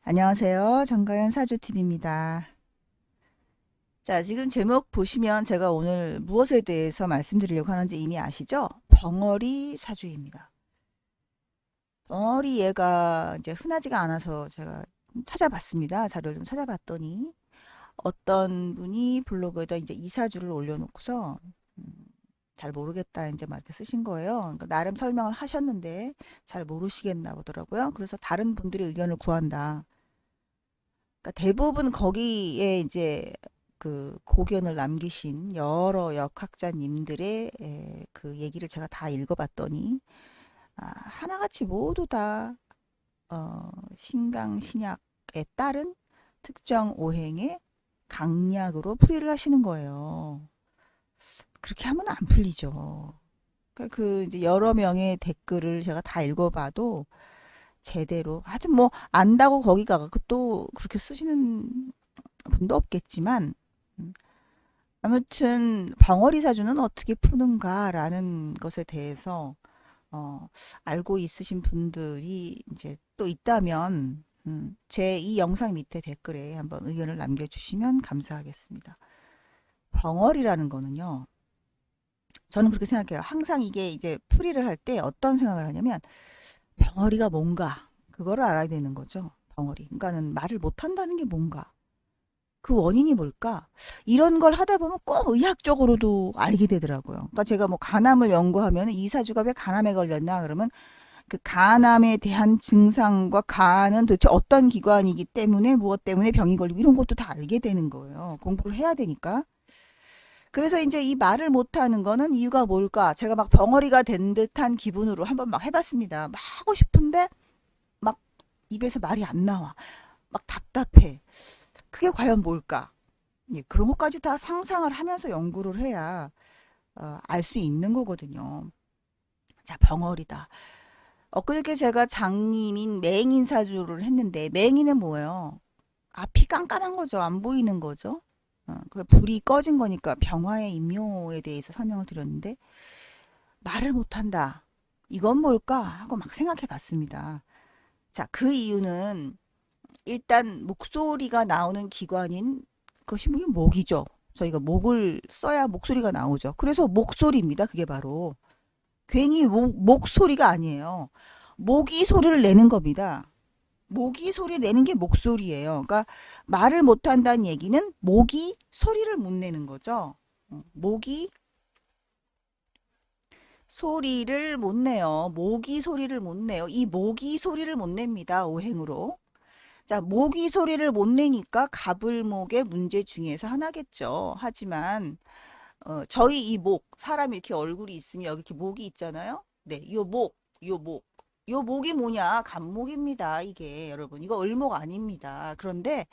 안녕하세요. 정가연 사주TV입니다. 자, 지금 제목 보시면 제가 오늘 무엇에 대해서 말씀드리려고 하는지 이미 아시죠? 벙어리 사주입니다. 벙어리 얘가 이제 흔하지가 않아서 제가 찾아봤습니다. 자료를 좀 찾아봤더니 어떤 분이 블로그에다 이제 이 사주를 올려놓고서 음, 잘 모르겠다 이제 막 이렇게 쓰신 거예요. 그러니까 나름 설명을 하셨는데 잘 모르시겠나 보더라고요. 그래서 다른 분들의 의견을 구한다. 그러니까 대부분 거기에 이제 그 고견을 남기신 여러 역학자님들의 그 얘기를 제가 다 읽어봤더니 하나같이 모두 다 신강 신약에 따른 특정 오행의 강약으로 풀이를 하시는 거예요. 그렇게 하면 안 풀리죠. 그러니까 그 이제 여러 명의 댓글을 제가 다 읽어봐도 제대로 하여튼 뭐 안다고 거기 가서 또 그렇게 쓰시는 분도 없겠지만 음, 아무튼 벙어리 사주는 어떻게 푸는가라는 것에 대해서 어, 알고 있으신 분들이 이제 또 있다면 제 이 영상 밑에 댓글에 한번 의견을 남겨주시면 감사하겠습니다. 벙어리라는 거는요. 저는 그렇게 생각해요. 항상 이게 이제 풀이를 할 때 어떤 생각을 하냐면 벙어리가 뭔가 그거를 알아야 되는 거죠. 벙어리. 그러니까는 말을 못한다는 게 뭔가. 그 원인이 뭘까? 이런 걸 하다 보면 꼭 의학적으로도 알게 되더라고요. 그러니까 제가 뭐 간암을 연구하면 이 사주가 왜 간암에 걸렸나 그러면 그 간암에 대한 증상과 간은 도대체 어떤 기관이기 때문에 무엇 때문에 병이 걸리고 이런 것도 다 알게 되는 거예요. 공부를 해야 되니까. 그래서 이제 이 말을 못하는 거는 이유가 뭘까? 제가 막 벙어리가 된 듯한 기분으로 한번 막 해봤습니다. 막 하고 싶은데 막 입에서 말이 안 나와. 막 답답해. 그게 과연 뭘까? 예, 그런 것까지 다 상상을 하면서 연구를 해야 알 수 있는 거거든요. 자, 벙어리다. 엊그저께 제가 장님인 맹인 사주를 했는데 맹인은 뭐예요? 앞이 깜깜한 거죠. 안 보이는 거죠. 그 불이 꺼진 거니까 병화의 임묘에 대해서 설명을 드렸는데 말을 못한다. 이건 뭘까? 하고 막 생각해 봤습니다. 자, 그 이유는 일단 목소리가 나오는 기관인 그것이 목이죠. 저희가 목을 써야 목소리가 나오죠. 그래서 목소리입니다. 그게 바로 괜히 목소리가 아니에요. 모기 소리를 내는 겁니다. 모기 소리 내는 게 목소리예요. 그러니까 말을 못한다는 얘기는 모기 소리를 못 내는 거죠. 모기 소리를 못 내요. 모기 소리를 못 내요. 이 모기 소리를 못 냅니다. 오행으로. 자, 모기 소리를 못 내니까 가불목의 문제 중에서 하나겠죠. 하지만 저희 이 목, 사람이 이렇게 얼굴이 있으면 여기 이렇게 목이 있잖아요. 네, 요 목, 요 목. 요 목이 뭐냐? 간목입니다. 이게 여러분 이거 을목 아닙니다. 그런데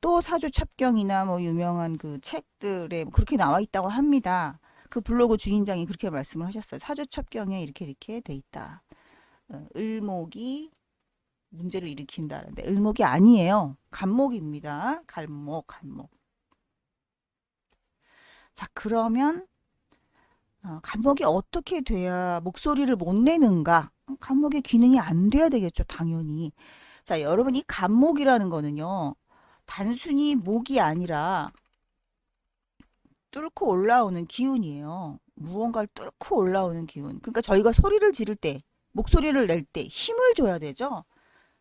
또 사주첩경이나 뭐 유명한 그 책들에 뭐 그렇게 나와 있다고 합니다. 그 블로그 주인장이 그렇게 말씀을 하셨어요. 사주첩경에 이렇게 돼 있다. 을목이 문제를 일으킨다는데 을목이 아니에요. 간목입니다. 간목, 간목. 자, 그러면 간목이 어떻게 돼야 목소리를 못 내는가? 간목의 기능이 안 돼야 되겠죠, 당연히. 자, 여러분 이 간목이라는 거는요. 단순히 목이 아니라 뚫고 올라오는 기운이에요. 무언가를 뚫고 올라오는 기운. 그러니까 저희가 소리를 지를 때, 목소리를 낼 때 힘을 줘야 되죠.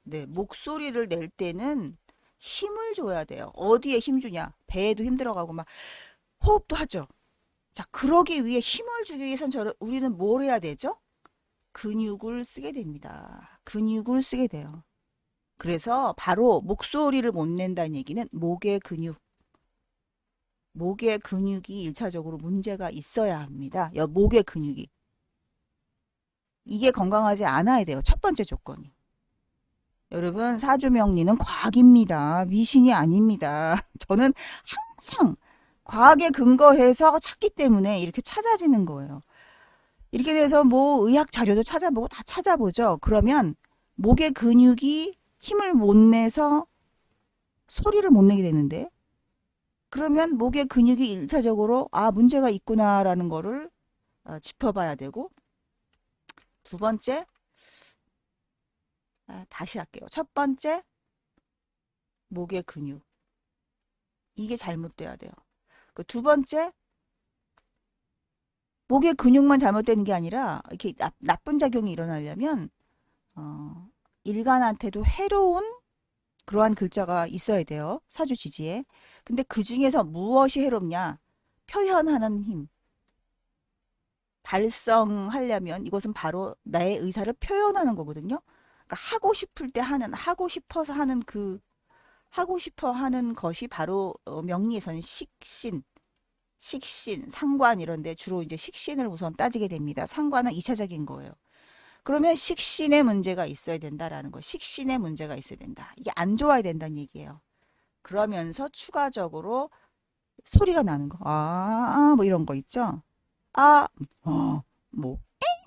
네, 목소리를 낼 때는 힘을 줘야 돼요. 어디에 힘 주냐? 배에도 힘 들어가고 막 호흡도 하죠. 자, 그러기 위해 힘을 주기 위해선 우리는 뭘 해야 되죠? 근육을 쓰게 됩니다. 근육을 쓰게 돼요. 그래서 바로 목소리를 못 낸다는 얘기는 목의 근육이 일차적으로 문제가 있어야 합니다. 목의 근육이. 이게 건강하지 않아야 돼요. 첫 번째 조건이. 여러분, 사주명리는 과학입니다. 미신이 아닙니다. 저는 항상 과학에 근거해서 찾기 때문에 이렇게 찾아지는 거예요. 이렇게 돼서 뭐 의학 자료도 찾아보고 다 찾아보죠. 그러면 목의 근육이 힘을 못 내서 소리를 못 내게 되는데 그러면 목의 근육이 일차적으로 문제가 있구나라는 거를 짚어봐야 되고 두 번째 다시 할게요. 첫 번째 목의 근육. 이게 잘못돼야 돼요. 그 두 번째, 목의 근육만 잘못되는 게 아니라 이렇게 나쁜 작용이 일어나려면 어, 일간한테도 해로운 그러한 글자가 있어야 돼요. 사주 지지에. 근데 그 중에서 무엇이 해롭냐? 표현하는 힘. 발성하려면 이것은 바로 나의 의사를 표현하는 거거든요. 그러니까 하고 싶을 때 하는, 하고 싶어서 하는 하고 싶어 하는 것이 바로 명리에서는 식신, 상관 이런데 주로 이제 식신을 우선 따지게 됩니다. 상관은 2차적인 거예요. 그러면 식신의 문제가 있어야 된다라는 거. 식신의 문제가 있어야 된다. 이게 안 좋아야 된다는 얘기예요. 그러면서 추가적으로 소리가 나는 거. 뭐 이런 거 있죠. 아, 뭐,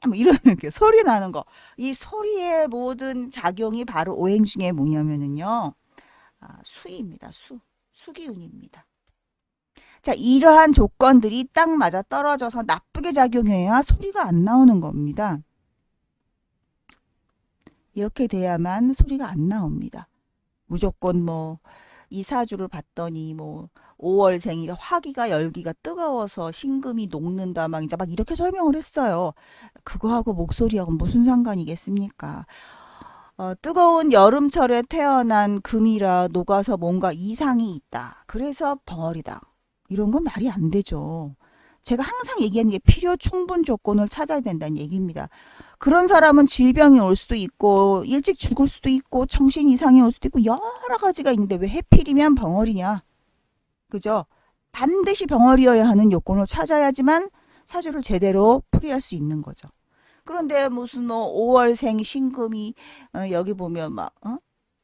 뭐 이런 이렇게 소리 나는 거. 이 소리의 모든 작용이 바로 오행 중에 뭐냐면은요. 수입니다. 수기운입니다. 자, 이러한 조건들이 딱 맞아 떨어져서 나쁘게 작용해야 소리가 안 나오는 겁니다. 이렇게 돼야만 소리가 안 나옵니다. 무조건 뭐 이사주를 봤더니 뭐 5월생이라 화기가 열기가 뜨거워서 신금이 녹는다 막 이제 막 이렇게 설명을 했어요. 그거하고 목소리하고 무슨 상관이겠습니까? 뜨거운 여름철에 태어난 금이라 녹아서 뭔가 이상이 있다. 그래서 벙어리다. 이런 건 말이 안 되죠. 제가 항상 얘기하는 게 필요 충분 조건을 찾아야 된다는 얘기입니다. 그런 사람은 질병이 올 수도 있고 일찍 죽을 수도 있고 정신 이상이 올 수도 있고 여러 가지가 있는데 왜 해필이면 벙어리냐. 그죠? 반드시 벙어리여야 하는 요건을 찾아야지만 사주를 제대로 풀이할 수 있는 거죠. 그런데 무슨 뭐 5월생 신금이 여기 보면 막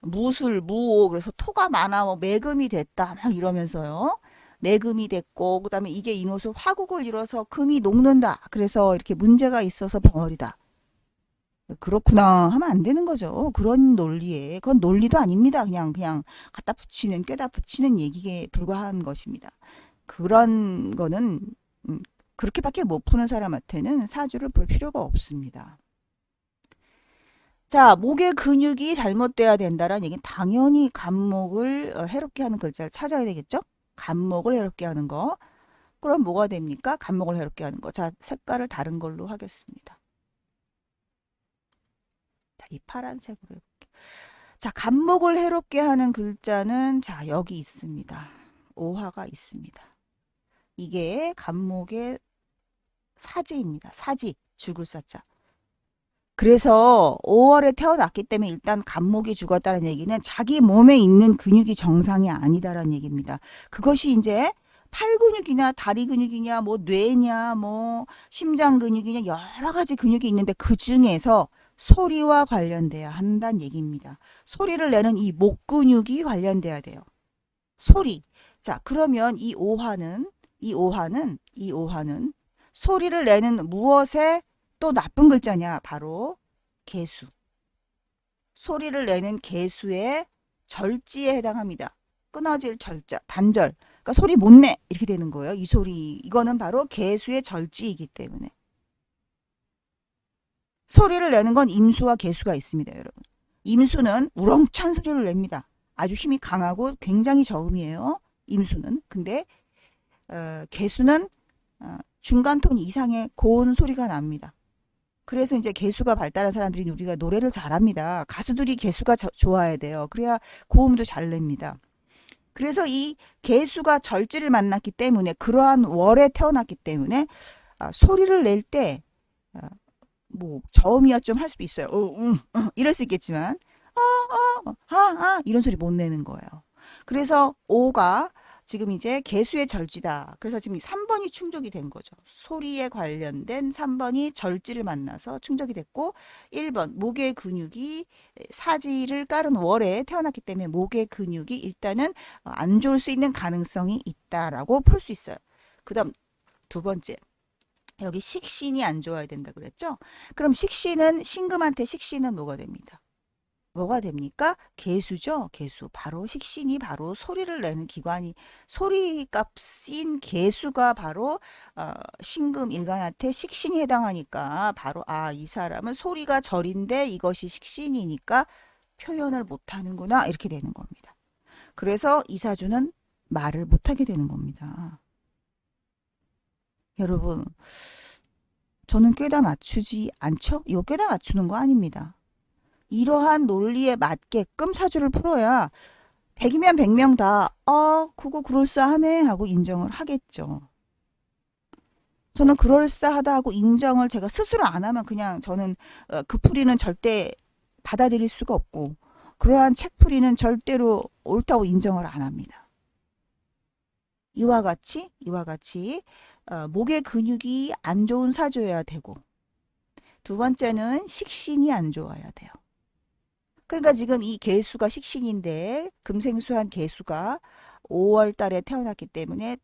무술 무오 그래서 토가 많아 뭐 매금이 됐다 막 이러면서요. 매금이 됐고 그다음에 이게 인호수 화국을 이뤄서 금이 녹는다. 그래서 이렇게 문제가 있어서 벙어리다. 그렇구나 하면 안 되는 거죠. 그런 논리에 그건 논리도 아닙니다. 그냥 갖다 붙이는 꿰다 붙이는 얘기에 불과한 것입니다. 그런 거는 그렇게밖에 못 푸는 사람한테는 사주를 볼 필요가 없습니다. 자, 목의 근육이 잘못돼야 된다라는 얘기는 당연히 간목을 해롭게 하는 글자를 찾아야 되겠죠? 간목을 해롭게 하는 거. 그럼 뭐가 됩니까? 간목을 해롭게 하는 거. 자, 색깔을 다른 걸로 하겠습니다. 자, 이 파란색으로 해볼게요. 자, 간목을 해롭게 하는 글자는 자, 여기 있습니다. 오화가 있습니다. 이게 간목의 사지입니다. 사지, 죽을 사자. 그래서 5월에 태어났기 때문에 일단 간목이 죽었다는 얘기는 자기 몸에 있는 근육이 정상이 아니다라는 얘기입니다. 그것이 이제 팔 근육이냐 다리 근육이냐 뭐 뇌냐 뭐 심장 근육이냐 여러 가지 근육이 있는데 그 중에서 소리와 관련돼야 한다는 얘기입니다. 소리를 내는 이 목 근육이 관련돼야 돼요. 소리. 자, 그러면 이 오화는 소리를 내는 무엇에 또 나쁜 글자냐? 바로 개수. 소리를 내는 개수의 절지에 해당합니다. 끊어질 절자, 단절. 그러니까 소리 못 내. 이렇게 되는 거예요. 이 소리. 이거는 바로 개수의 절지이기 때문에. 소리를 내는 건 임수와 개수가 있습니다, 여러분. 임수는 우렁찬 소리를 냅니다. 아주 힘이 강하고 굉장히 저음이에요. 임수는. 근데 개수는 중간 톤 이상의 고운 소리가 납니다. 그래서 이제 개수가 발달한 사람들이 우리가 노래를 잘합니다. 가수들이 개수가 좋아야 돼요. 그래야 고음도 잘 냅니다. 그래서 이 개수가 절지를 만났기 때문에 그러한 월에 태어났기 때문에 소리를 낼 때 뭐 저음이야 좀 할 수도 있어요. 이럴 수 있겠지만 이런 소리 못 내는 거예요. 그래서 오가 지금 이제 개수의 절지다. 그래서 지금 3번이 충족이 된 거죠. 소리에 관련된 3번이 절지를 만나서 충족이 됐고 1번 목의 근육이 사지를 깔은 월에 태어났기 때문에 목의 근육이 일단은 안 좋을 수 있는 가능성이 있다라고 풀 수 있어요. 그 다음 두 번째. 여기 식신이 안 좋아야 된다 그랬죠? 그럼 신금한테 식신은 뭐가 됩니다? 뭐가 됩니까? 개수죠. 개수. 바로 식신이 바로 소리를 내는 기관이 소리값인 개수가 바로 신금 일간한테 식신이 해당하니까 바로 이 사람은 소리가 절인데 이것이 식신이니까 표현을 못하는구나 이렇게 되는 겁니다. 그래서 이사주는 말을 못하게 되는 겁니다. 여러분, 저는 꿰다 맞추지 않죠? 이거 꿰다 맞추는 거 아닙니다. 이러한 논리에 맞게끔 사주를 풀어야 100이면 100명 다, 그거 그럴싸하네 하고 인정을 하겠죠. 저는 그럴싸하다 하고 인정을 제가 스스로 안 하면 그냥 저는 그 풀이는 절대 받아들일 수가 없고, 그러한 책풀이는 절대로 옳다고 인정을 안 합니다. 이와 같이 목의 근육이 안 좋은 사주여야 되고, 두 번째는 식신이 안 좋아야 돼요. 그러니까 지금 이 개수가 식신인데 금생수한 개수가 5월 달에 태어났기 때문에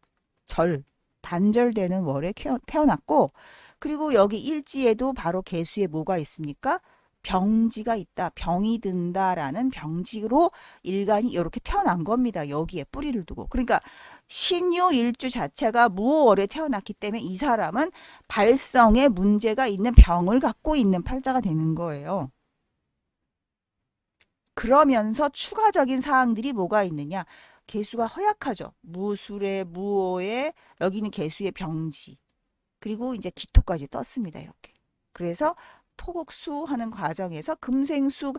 단절되는 월에 태어났고, 그리고 여기 일지에도 바로 개수에 뭐가 있습니까? 병지가 있다. 병이 든다라는 병지로 일간이 이렇게 태어난 겁니다. 여기에 뿌리를 두고. 그러니까 신유 일주 자체가 무월에 태어났기 때문에 이 사람은 발성에 문제가 있는 병을 갖고 있는 팔자가 되는 거예요. 그러면서 추가적인 사항들이 뭐가 있느냐? 개수가 허약하죠. 무술에 무오에 여기는 개수의 병지. 그리고 이제 기토까지 떴습니다. 이렇게. 그래서 토국수 하는 과정에서 금생수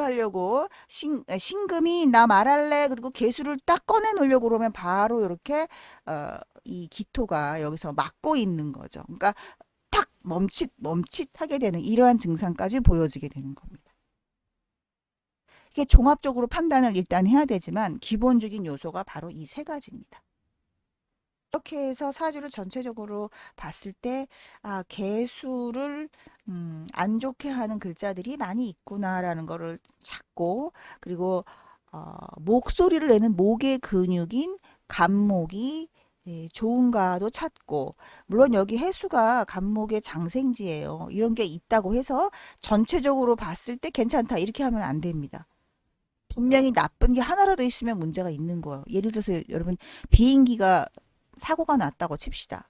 하려고 신금이 나 말할래. 그리고 개수를 딱 꺼내 놓으려고 그러면 바로 이렇게 이 기토가 여기서 막고 있는 거죠. 그러니까 탁 멈칫하게 되는 이러한 증상까지 보여지게 되는 겁니다. 이게 종합적으로 판단을 일단 해야 되지만 기본적인 요소가 바로 이 세 가지입니다. 이렇게 해서 사주를 전체적으로 봤을 때 개수를 안 좋게 하는 글자들이 많이 있구나라는 거를 찾고, 그리고 목소리를 내는 목의 근육인 간목이 좋은가도 찾고, 물론 여기 해수가 간목의 장생지예요. 이런 게 있다고 해서 전체적으로 봤을 때 괜찮다 이렇게 하면 안 됩니다. 분명히 나쁜 게 하나라도 있으면 문제가 있는 거예요. 예를 들어서 여러분 비행기가 사고가 났다고 칩시다.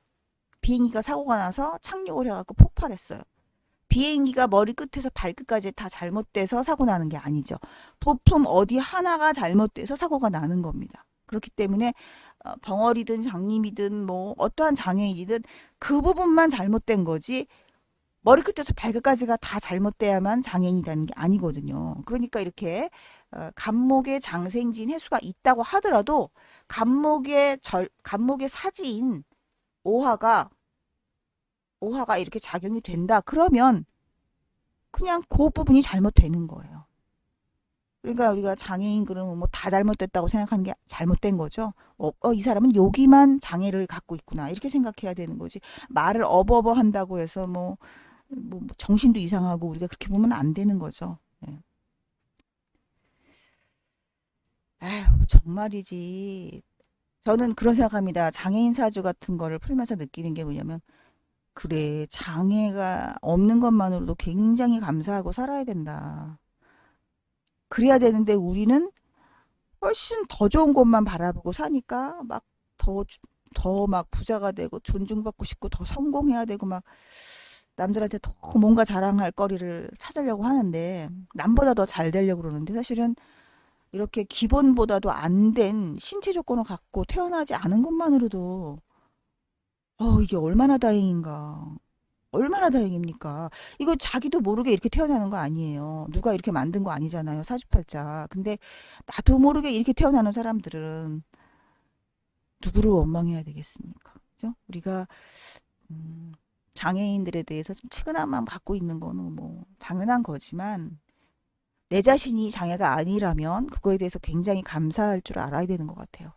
비행기가 사고가 나서 착륙을 해갖고 폭발했어요. 비행기가 머리 끝에서 발끝까지 다 잘못돼서 사고 나는 게 아니죠. 부품 어디 하나가 잘못돼서 사고가 나는 겁니다. 그렇기 때문에 벙어리든 장님이든 뭐 어떠한 장애인이든 그 부분만 잘못된 거지, 머리끝에서 발끝까지가 다 잘못돼야만 장애인이라는 게 아니거든요. 그러니까 이렇게 간목의 장생진 해수가 있다고 하더라도 간목의 사지인 오화가 이렇게 작용이 된다. 그러면 그냥 그 부분이 잘못되는 거예요. 그러니까 우리가 장애인 그러면 뭐 다 잘못됐다고 생각하는 게 잘못된 거죠. 이 사람은 여기만 장애를 갖고 있구나 이렇게 생각해야 되는 거지. 말을 어버버 한다고 해서 뭐 정신도 이상하고 우리가 그렇게 보면 안 되는 거죠. 예. 아휴, 정말이지. 저는 그런 생각합니다. 장애인 사주 같은 거를 풀면서 느끼는 게 뭐냐면, 그래, 장애가 없는 것만으로도 굉장히 감사하고 살아야 된다. 그래야 되는데 우리는 훨씬 더 좋은 것만 바라보고 사니까 막 더 막 부자가 되고 존중받고 싶고 더 성공해야 되고 막 남들한테 더 뭔가 자랑할 거리를 찾으려고 하는데, 남보다 더 잘 되려고 그러는데 사실은 이렇게 기본보다도 안 된 신체 조건을 갖고 태어나지 않은 것만으로도 이게 얼마나 다행인가. 얼마나 다행입니까? 이거 자기도 모르게 이렇게 태어나는 거 아니에요. 누가 이렇게 만든 거 아니잖아요. 사주팔자. 근데 나도 모르게 이렇게 태어나는 사람들은 누구를 원망해야 되겠습니까? 그죠? 우리가 장애인들에 대해서 좀 측은한 마음 갖고 있는 거는 뭐 당연한 거지만, 내 자신이 장애가 아니라면 그거에 대해서 굉장히 감사할 줄 알아야 되는 것 같아요.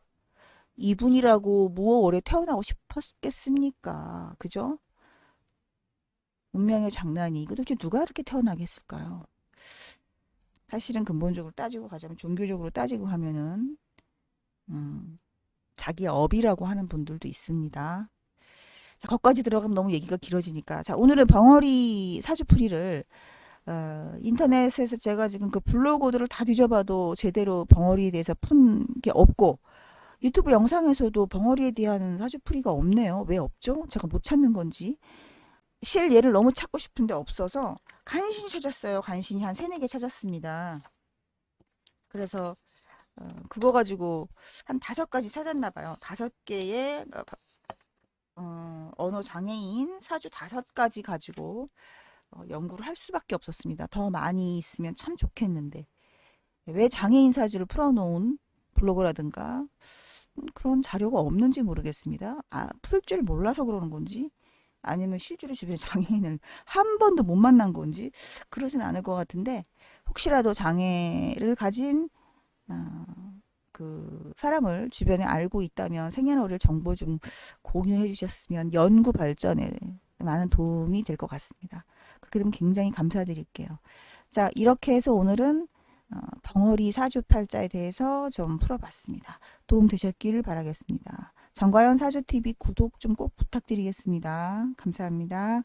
이분이라고 무엇 오래 태어나고 싶었겠습니까? 그죠? 운명의 장난이 이거 도대체 누가 이렇게 태어나겠을까요? 사실은 근본적으로 따지고 가자면, 종교적으로 따지고 하면은 자기 업이라고 하는 분들도 있습니다. 자, 거기까지 들어가면 너무 얘기가 길어지니까, 자, 오늘은 벙어리 사주풀이를 인터넷에서 제가 지금 그 블로그들을 다 뒤져봐도 제대로 벙어리에 대해서 푼 게 없고, 유튜브 영상에서도 벙어리에 대한 사주풀이가 없네요. 왜 없죠? 제가 못 찾는 건지. 실예를 너무 찾고 싶은데 없어서 간신히 찾았어요. 간신히 한 3, 4개 찾았습니다. 그래서 그거 가지고 한 5가지 찾았나 봐요. 5개의 언어 장애인 사주 5가지 가지고 연구를 할 수밖에 없었습니다. 더 많이 있으면 참 좋겠는데. 왜 장애인 사주를 풀어놓은 블로그라든가 그런 자료가 없는지 모르겠습니다. 풀 줄 몰라서 그러는 건지 아니면 실제로 주변에 장애인을 한 번도 못 만난 건지 그러진 않을 것 같은데 혹시라도 장애를 가진 어, 그 사람을 주변에 알고 있다면 생년월일 정보 좀 공유해 주셨으면 연구 발전에 많은 도움이 될 것 같습니다. 그렇게 되면 굉장히 감사드릴게요. 자, 이렇게 해서 오늘은 벙어리 사주팔자에 대해서 좀 풀어봤습니다. 도움 되셨길 바라겠습니다. 정과연 사주TV 구독 좀 꼭 부탁드리겠습니다. 감사합니다.